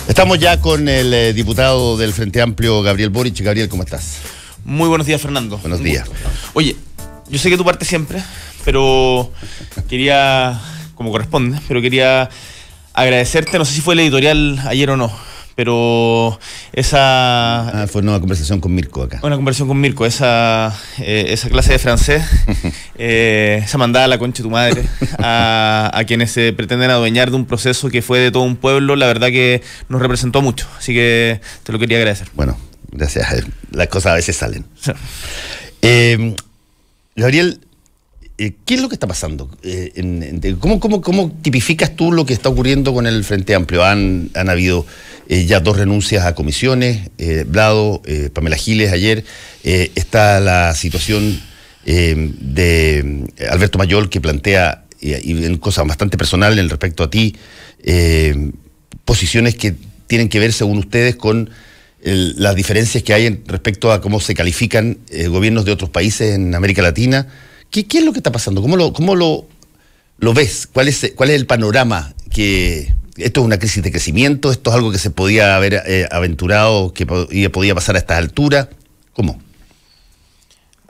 Estamos ya con el diputado del Frente Amplio, Gabriel Boric. Gabriel, ¿cómo estás? Muy buenos días, Fernando. Buenos días. Oye, yo sé que tú partes siempre, pero quería, como corresponde, pero quería agradecerte, no sé si fue el editorial ayer o no, pero esa... fue una conversación con Mirko acá. Una conversación con Mirko, esa clase de francés, esa mandada a la concha de tu madre, a quienes se pretenden adueñar de un proceso que fue de todo un pueblo, la verdad que nos representó mucho, así que te lo quería agradecer. Bueno, gracias, las cosas a veces salen. Sí. Gabriel, ¿qué es lo que está pasando? ¿Cómo tipificas tú lo que está ocurriendo con el Frente Amplio? Han habido ya 2 renuncias a comisiones, Blado, Pamela Giles ayer, está la situación de Alberto Mayol, que plantea, y en cosas bastante personales respecto a ti, posiciones que tienen que ver, según ustedes, con las diferencias que hay respecto a cómo se califican gobiernos de otros países en América Latina. ¿Qué es lo que está pasando? ¿Cómo lo ves? ¿Cuál es el panorama? ¿Esto es una crisis de crecimiento? ¿Esto es algo que se podía haber aventurado, que podía pasar a estas alturas? ¿Cómo?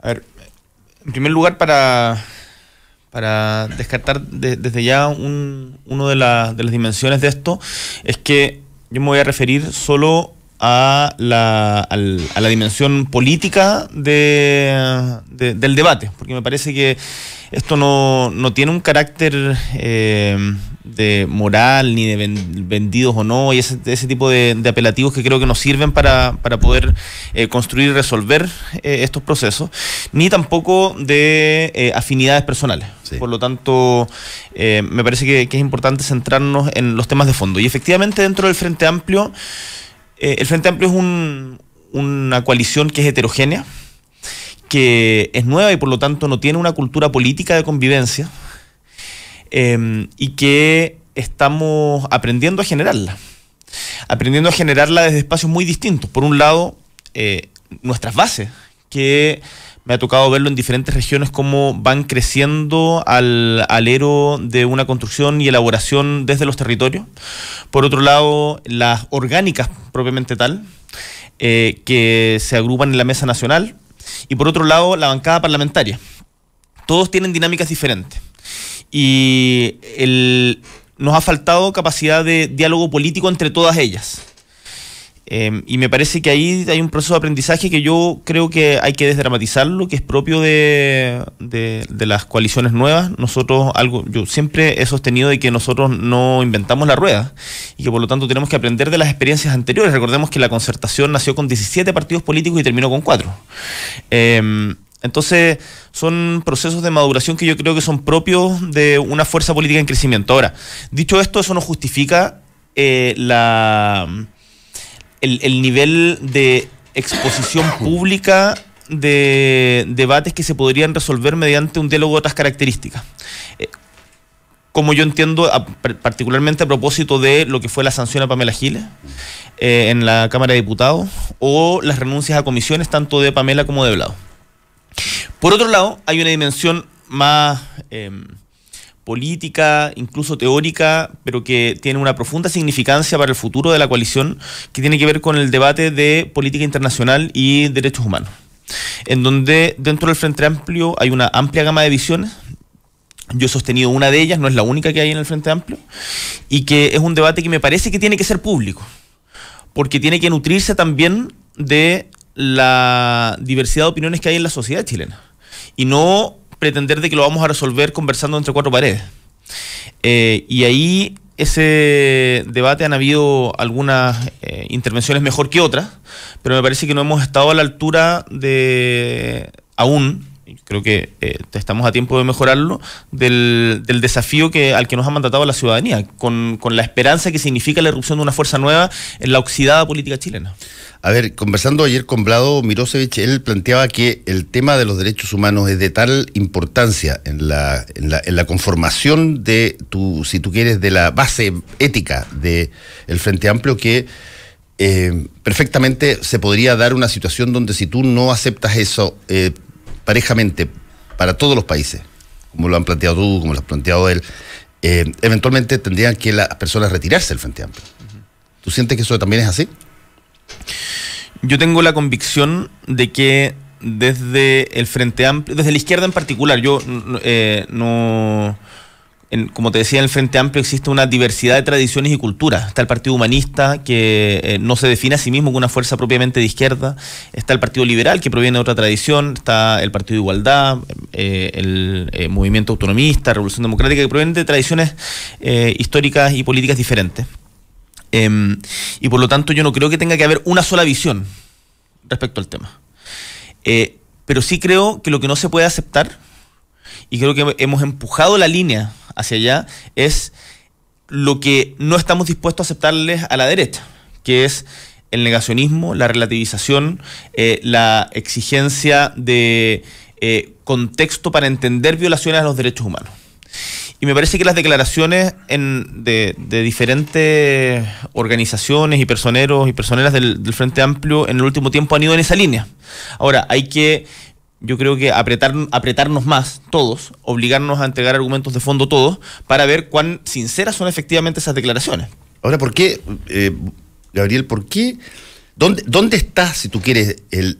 A ver, en primer lugar, para descartar desde ya una de las dimensiones de esto, es que yo me voy a referir solo a la dimensión política del debate, porque me parece que esto no tiene un carácter de moral ni de vendidos o no, y ese tipo de apelativos que creo que nos sirven para poder construir y resolver estos procesos, ni tampoco de afinidades personales. Sí. Por lo tanto, me parece que es importante centrarnos en los temas de fondo. Y efectivamente, dentro del Frente Amplio, el Frente Amplio es una coalición que es heterogénea, que es nueva y por lo tanto no tiene una cultura política de convivencia, y que estamos aprendiendo a generarla desde espacios muy distintos. Por un lado, nuestras bases, que me ha tocado verlo en diferentes regiones, cómo van creciendo al alero de una construcción y elaboración desde los territorios. Por otro lado, las orgánicas propiamente tal, que se agrupan en la mesa nacional. Y por otro lado, la bancada parlamentaria. Todos tienen dinámicas diferentes. Y nos ha faltado capacidad de diálogo político entre todas ellas. Y me parece que ahí hay un proceso de aprendizaje que yo creo que hay que desdramatizarlo, que es propio de las coaliciones nuevas. Yo siempre he sostenido de que nosotros no inventamos la rueda y que por lo tanto tenemos que aprender de las experiencias anteriores. Recordemos que la concertación nació con 17 partidos políticos y terminó con 4. Entonces son procesos de maduración que yo creo que son propios de una fuerza política en crecimiento. Ahora, dicho esto, eso no justifica el nivel de exposición pública de debates que se podrían resolver mediante un diálogo de otras características. Como yo entiendo, particularmente a propósito de lo que fue la sanción a Pamela Giles en la Cámara de Diputados, o las renuncias a comisiones tanto de Pamela como de Blado. Por otro lado, hay una dimensión más política, incluso teórica, pero que tiene una profunda significancia para el futuro de la coalición, que tiene que ver con el debate de política internacional y derechos humanos, en donde dentro del Frente Amplio hay una amplia gama de visiones. Yo he sostenido una de ellas, no es la única que hay en el Frente Amplio, y que es un debate que me parece que tiene que ser público, porque tiene que nutrirse también de la diversidad de opiniones que hay en la sociedad chilena, y no pretender de que lo vamos a resolver conversando entre 4 paredes. Y ahí ese debate han habido algunas intervenciones mejor que otras, pero me parece que no hemos estado a la altura aún, creo que estamos a tiempo de mejorarlo, del desafío al que nos ha mandatado la ciudadanía, con la esperanza que significa la irrupción de una fuerza nueva en la oxidada política chilena. A ver, conversando ayer con Vlado Mirosevic, él planteaba que el tema de los derechos humanos es de tal importancia en la conformación de si tú quieres, de la base ética del Frente Amplio, que perfectamente se podría dar una situación donde si tú no aceptas eso parejamente para todos los países, como lo han planteado tú, como lo ha planteado él, eventualmente tendrían que las personas retirarse del Frente Amplio. ¿Tú sientes que eso también es así? Yo tengo la convicción de que desde el Frente Amplio, desde la izquierda en particular, como te decía, en el Frente Amplio existe una diversidad de tradiciones y culturas. Está el Partido Humanista, que no se define a sí mismo como una fuerza propiamente de izquierda. Está el Partido Liberal, que proviene de otra tradición. Está el Partido de Igualdad, el Movimiento Autonomista, Revolución Democrática, que provienen de tradiciones históricas y políticas diferentes. Y por lo tanto yo no creo que tenga que haber una sola visión respecto al tema. Pero sí creo que lo que no se puede aceptar, y creo que hemos empujado la línea hacia allá, es lo que no estamos dispuestos a aceptarles a la derecha, que es el negacionismo, la relativización, la exigencia de contexto para entender violaciones a los derechos humanos. Y me parece que las declaraciones de diferentes organizaciones y personeros y personeras del Frente Amplio en el último tiempo han ido en esa línea. Ahora, hay que, yo creo que apretarnos más, todos, obligarnos a entregar argumentos de fondo todos, para ver cuán sinceras son efectivamente esas declaraciones. Ahora, ¿por qué, Gabriel, por qué, dónde está, si tú quieres, el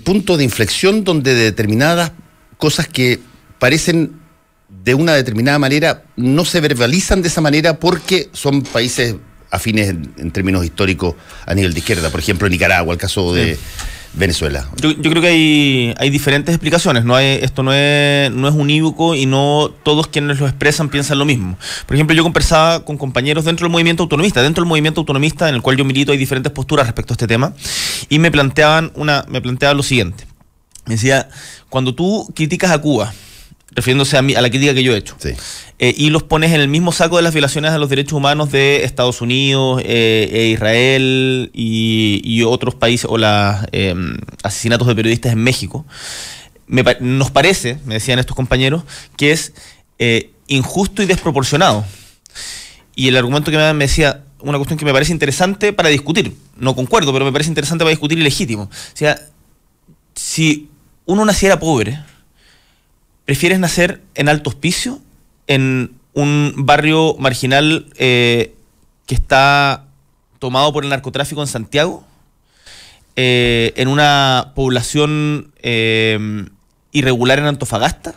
punto de inflexión donde determinadas cosas que parecen de una determinada manera no se verbalizan de esa manera porque son países afines en términos históricos a nivel de izquierda? Por ejemplo, Nicaragua, el caso de Venezuela. Yo creo que hay diferentes explicaciones. Esto no es unívoco y no todos quienes lo expresan piensan lo mismo. Por ejemplo, yo conversaba con compañeros dentro del movimiento autonomista. Dentro del movimiento autonomista, en el cual yo milito, hay diferentes posturas respecto a este tema. Y me planteaban lo siguiente. Me decía, cuando tú criticas a Cuba, refiriéndose a la crítica que yo he hecho, sí, y los pones en el mismo saco de las violaciones a los derechos humanos de Estados Unidos, Israel y otros países, o los asesinatos de periodistas en México, nos parece, me decían estos compañeros, que es injusto y desproporcionado. Y el argumento que me decía, una cuestión que me parece interesante para discutir, no concuerdo, pero me parece interesante para discutir y legítimo. O sea, si uno naciera pobre, ¿prefieres nacer en Alto Hospicio, en un barrio marginal que está tomado por el narcotráfico en Santiago, en una población irregular en Antofagasta,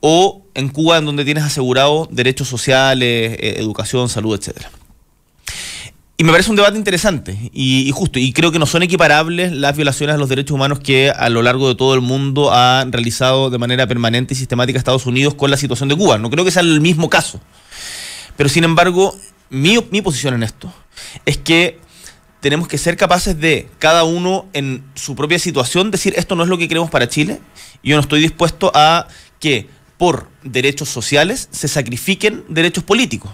o en Cuba, en donde tienes asegurado derechos sociales, educación, salud, etcétera? Y me parece un debate interesante y justo, y creo que no son equiparables las violaciones a los derechos humanos que a lo largo de todo el mundo han realizado de manera permanente y sistemática Estados Unidos con la situación de Cuba. No creo que sea el mismo caso. Pero sin embargo, mi posición en esto es que tenemos que ser capaces de, cada uno en su propia situación, decir esto no es lo que queremos para Chile, y yo no estoy dispuesto a que por derechos sociales se sacrifiquen derechos políticos.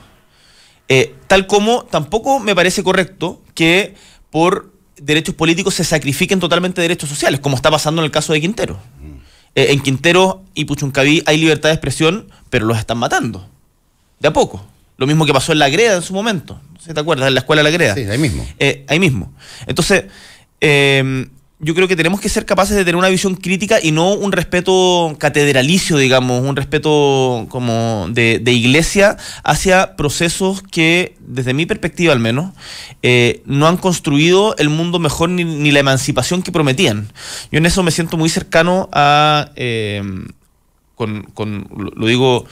Tal como tampoco me parece correcto que por derechos políticos se sacrifiquen totalmente derechos sociales, como está pasando en el caso de Quintero. En Quintero y Puchuncaví hay libertad de expresión, pero los están matando, de a poco. Lo mismo que pasó en La Greda en su momento. No sé si te acuerdas, en la escuela La Greda. Sí, ahí mismo. Ahí mismo. Entonces, yo creo que tenemos que ser capaces de tener una visión crítica y no un respeto catedralicio, digamos, un respeto como de iglesia hacia procesos que, desde mi perspectiva al menos, no han construido el mundo mejor ni la emancipación que prometían. Yo en eso me siento muy cercano a, lo digo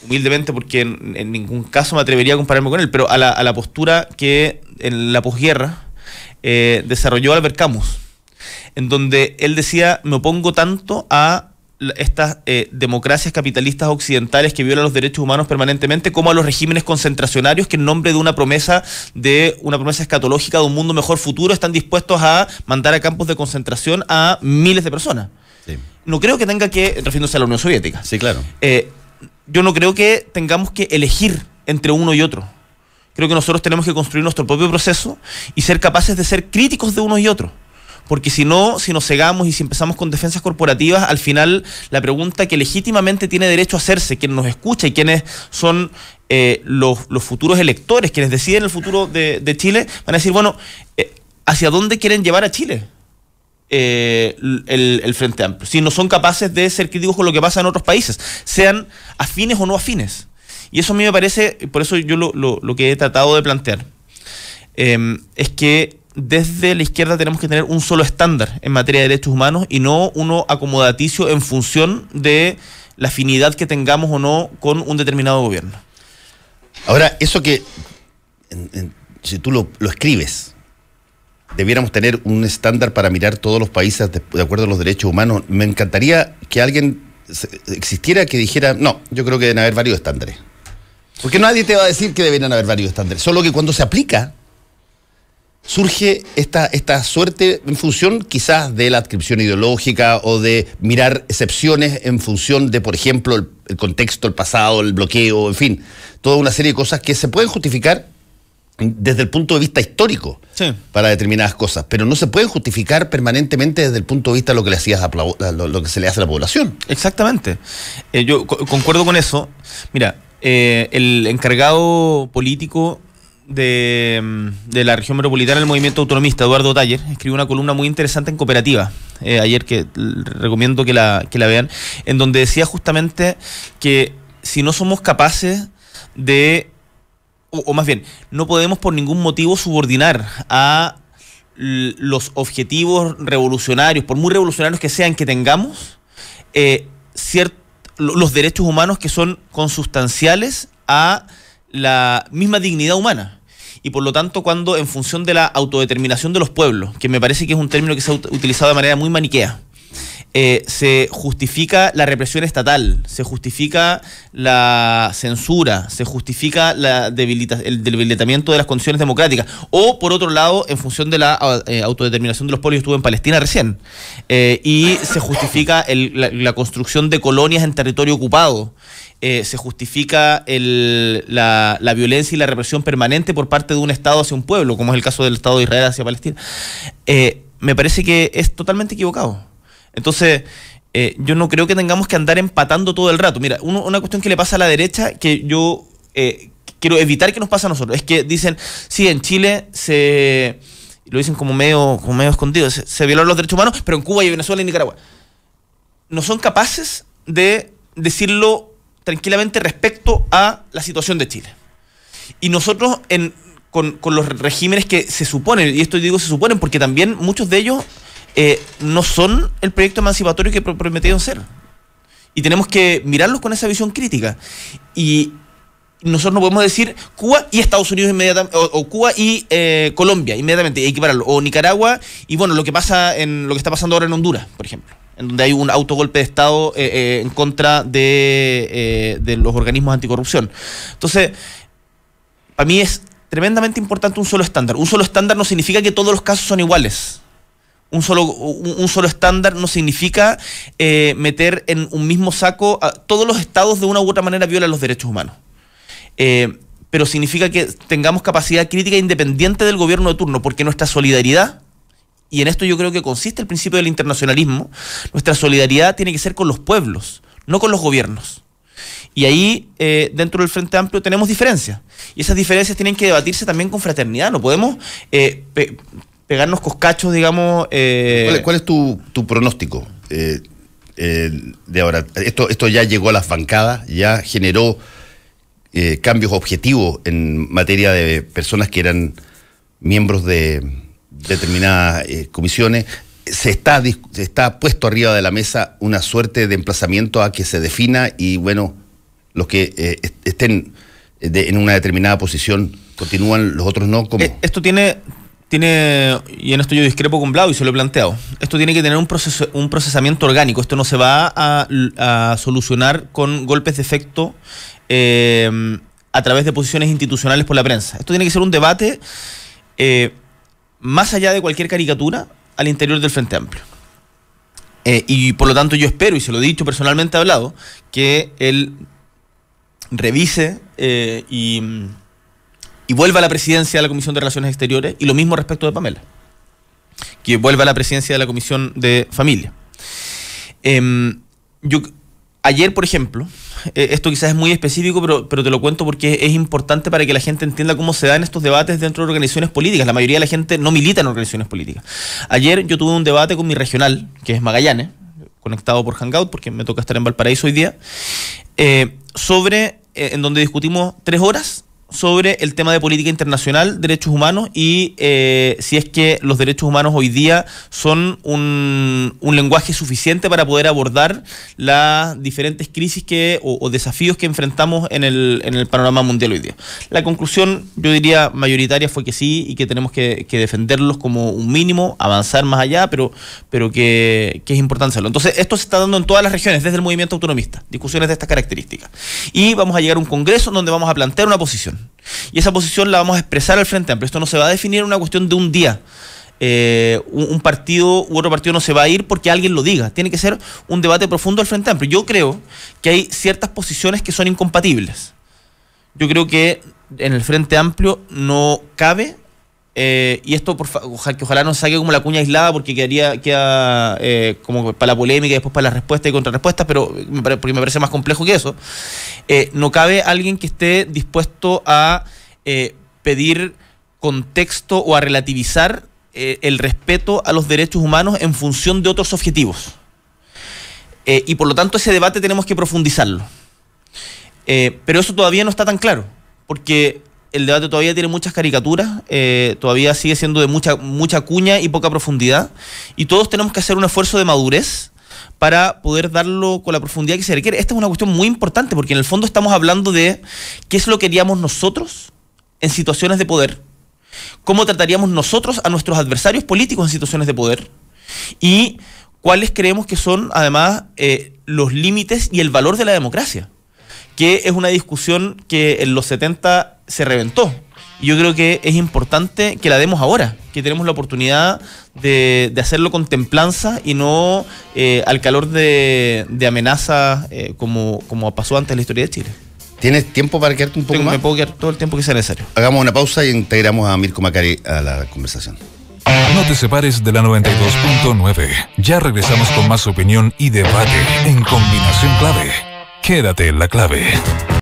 humildemente porque en ningún caso me atrevería a compararme con él, pero a la postura que en la posguerra desarrolló Albert Camus, en donde él decía, me opongo tanto a estas democracias capitalistas occidentales que violan los derechos humanos permanentemente, como a los regímenes concentracionarios que en nombre de una promesa escatológica de un mundo mejor futuro están dispuestos a mandar a campos de concentración a miles de personas. Sí. No creo que tenga que, refiriéndose a la Unión Soviética. Sí, claro. Yo no creo que tengamos que elegir entre uno y otro. Creo que nosotros tenemos que construir nuestro propio proceso y ser capaces de ser críticos de uno y otro. Porque si no, si nos cegamos y si empezamos con defensas corporativas, al final la pregunta que legítimamente tiene derecho a hacerse quien nos escucha y quienes son los futuros electores, quienes deciden el futuro de Chile, van a decir, bueno, ¿hacia dónde quieren llevar a Chile el Frente Amplio? Si no son capaces de ser críticos con lo que pasa en otros países, sean afines o no afines. Y eso a mí me parece, por eso yo lo que he tratado de plantear, es que desde la izquierda tenemos que tener un solo estándar en materia de derechos humanos y no uno acomodaticio en función de la afinidad que tengamos o no con un determinado gobierno. Ahora, eso que, si tú lo escribes, debiéramos tener un estándar para mirar todos los países de acuerdo a los derechos humanos. Me encantaría que alguien existiera que dijera, no, yo creo que deben haber varios estándares. Porque nadie te va a decir que deberían haber varios estándares, solo que cuando se aplica, surge esta suerte en función quizás de la adscripción ideológica o de mirar excepciones en función de, por ejemplo, el contexto, el pasado, el bloqueo, en fin, toda una serie de cosas que se pueden justificar desde el punto de vista histórico, sí, para determinadas cosas, pero no se pueden justificar permanentemente desde el punto de vista de lo que lo que se le hace a la población. Exactamente. Yo concuerdo con eso. Mira, el encargado político de la región metropolitana del movimiento autonomista, Eduardo Taller, escribió una columna muy interesante en Cooperativa, ayer, que recomiendo que la vean, en donde decía justamente que si no somos capaces de, o más bien, no podemos por ningún motivo subordinar a los objetivos revolucionarios, por muy revolucionarios que sean que tengamos, los derechos humanos que son consustanciales a la misma dignidad humana. Y por lo tanto, cuando en función de la autodeterminación de los pueblos, que me parece que es un término que se ha utilizado de manera muy maniquea, se justifica la represión estatal, se justifica la censura, se justifica el debilitamiento de las condiciones democráticas, o por otro lado, en función de la autodeterminación de los pueblos. Yo estuve en Palestina recién, y se justifica la construcción de colonias en territorio ocupado. Se justifica la violencia y la represión permanente por parte de un Estado hacia un pueblo, como es el caso del Estado de Israel hacia Palestina. Me parece que es totalmente equivocado. Entonces, yo no creo que tengamos que andar empatando todo el rato. Mira, una cuestión que le pasa a la derecha, que yo quiero evitar que nos pase a nosotros, es que dicen, sí, en Chile lo dicen como medio escondido, se violaron los derechos humanos, pero en Cuba y Venezuela y Nicaragua. No son capaces de decirlo tranquilamente respecto a la situación de Chile. Y nosotros, con los regímenes que se suponen, y esto digo se suponen porque también muchos de ellos no son el proyecto emancipatorio que prometieron ser. Y tenemos que mirarlos con esa visión crítica. Y nosotros no podemos decir Cuba y Estados Unidos inmediatamente, o Cuba y Colombia inmediatamente, equipararlo, o Nicaragua, y bueno, lo que está pasando ahora en Honduras, por ejemplo, en donde hay un autogolpe de Estado en contra de los organismos anticorrupción. Entonces, para mí es tremendamente importante un solo estándar. Un solo estándar no significa que todos los casos son iguales. Un solo estándar no significa meter en un mismo saco a todos los estados de una u otra manera violan los derechos humanos. Pero significa que tengamos capacidad crítica independiente del gobierno de turno, porque nuestra solidaridad, y en esto yo creo que consiste el principio del internacionalismo, nuestra solidaridad tiene que ser con los pueblos, no con los gobiernos. Y ahí, dentro del Frente Amplio, tenemos diferencias. Y esas diferencias tienen que debatirse también con fraternidad. No podemos pegarnos coscachos, digamos. ¿Cuál es tu pronóstico de ahora? Esto ya llegó a las bancadas, ya generó cambios objetivos en materia de personas que eran miembros de determinadas comisiones. Se está puesto arriba de la mesa una suerte de emplazamiento a que se defina, y bueno, los que estén en una determinada posición continúan, los otros no. ¿Cómo? Esto tiene, y en esto yo discrepo con Blau y se lo he planteado, esto tiene que tener un procesamiento orgánico. Esto no se va a solucionar con golpes de efecto a través de posiciones institucionales por la prensa. Esto tiene que ser un debate más allá de cualquier caricatura al interior del Frente Amplio. Y por lo tanto yo espero, y se lo he dicho personalmente, hablado, que él revise y vuelva a la presidencia de la Comisión de Relaciones Exteriores, y lo mismo respecto de Pamela, que vuelva a la presidencia de la Comisión de Familia. Ayer, por ejemplo, esto quizás es muy específico, pero te lo cuento porque es importante para que la gente entienda cómo se dan estos debates dentro de organizaciones políticas. La mayoría de la gente no milita en organizaciones políticas. Ayer yo tuve un debate con mi regional, que es Magallanes, conectado por Hangout, porque me toca estar en Valparaíso hoy día, sobre en donde discutimos 3 horas sobre el tema de política internacional, derechos humanos y si es que los derechos humanos hoy día son un lenguaje suficiente para poder abordar las diferentes crisis o desafíos que enfrentamos en el panorama mundial hoy día. La conclusión, yo diría, mayoritaria fue que sí y que tenemos que defenderlos como un mínimo, avanzar más allá, pero que es importante hacerlo. Entonces, esto se está dando en todas las regiones, desde el movimiento autonomista, discusiones de estas características. Y vamos a llegar a un congreso donde vamos a plantear una posición. Y esa posición la vamos a expresar al Frente Amplio. Esto no se va a definir en una cuestión de un día. Un partido u otro partido no se va a ir porque alguien lo diga. Tiene que ser un debate profundo al Frente Amplio. Yo creo que hay ciertas posiciones que son incompatibles. Yo creo que en el Frente Amplio no cabe, y esto que ojalá no saque como la cuña aislada porque queda como para la polémica y después para las respuestas y contrarrespuestas, pero porque me parece más complejo que eso. No cabe alguien que esté dispuesto a pedir contexto o a relativizar el respeto a los derechos humanos en función de otros objetivos. Y por lo tanto ese debate tenemos que profundizarlo. Pero eso todavía no está tan claro, porque el debate todavía tiene muchas caricaturas, todavía sigue siendo de mucha cuña y poca profundidad, y todos tenemos que hacer un esfuerzo de madurez para poder darlo con la profundidad que se requiere. Esta es una cuestión muy importante, porque en el fondo estamos hablando de qué es lo que haríamos nosotros en situaciones de poder, cómo trataríamos nosotros a nuestros adversarios políticos en situaciones de poder, y cuáles creemos que son, además, los límites y el valor de la democracia, que es una discusión que en los 70 se reventó. Y yo creo que es importante que la demos ahora, que tenemos la oportunidad de hacerlo con templanza y no al calor de amenaza como pasó antes en la historia de Chile. ¿Tienes tiempo para quedarte un poco más? Me puedo quedar todo el tiempo que sea necesario. Hagamos una pausa y integramos a Mirko Macari a la conversación. No te separes de la 92.9. Ya regresamos con más opinión y debate en Combinación Clave. Quédate en la clave.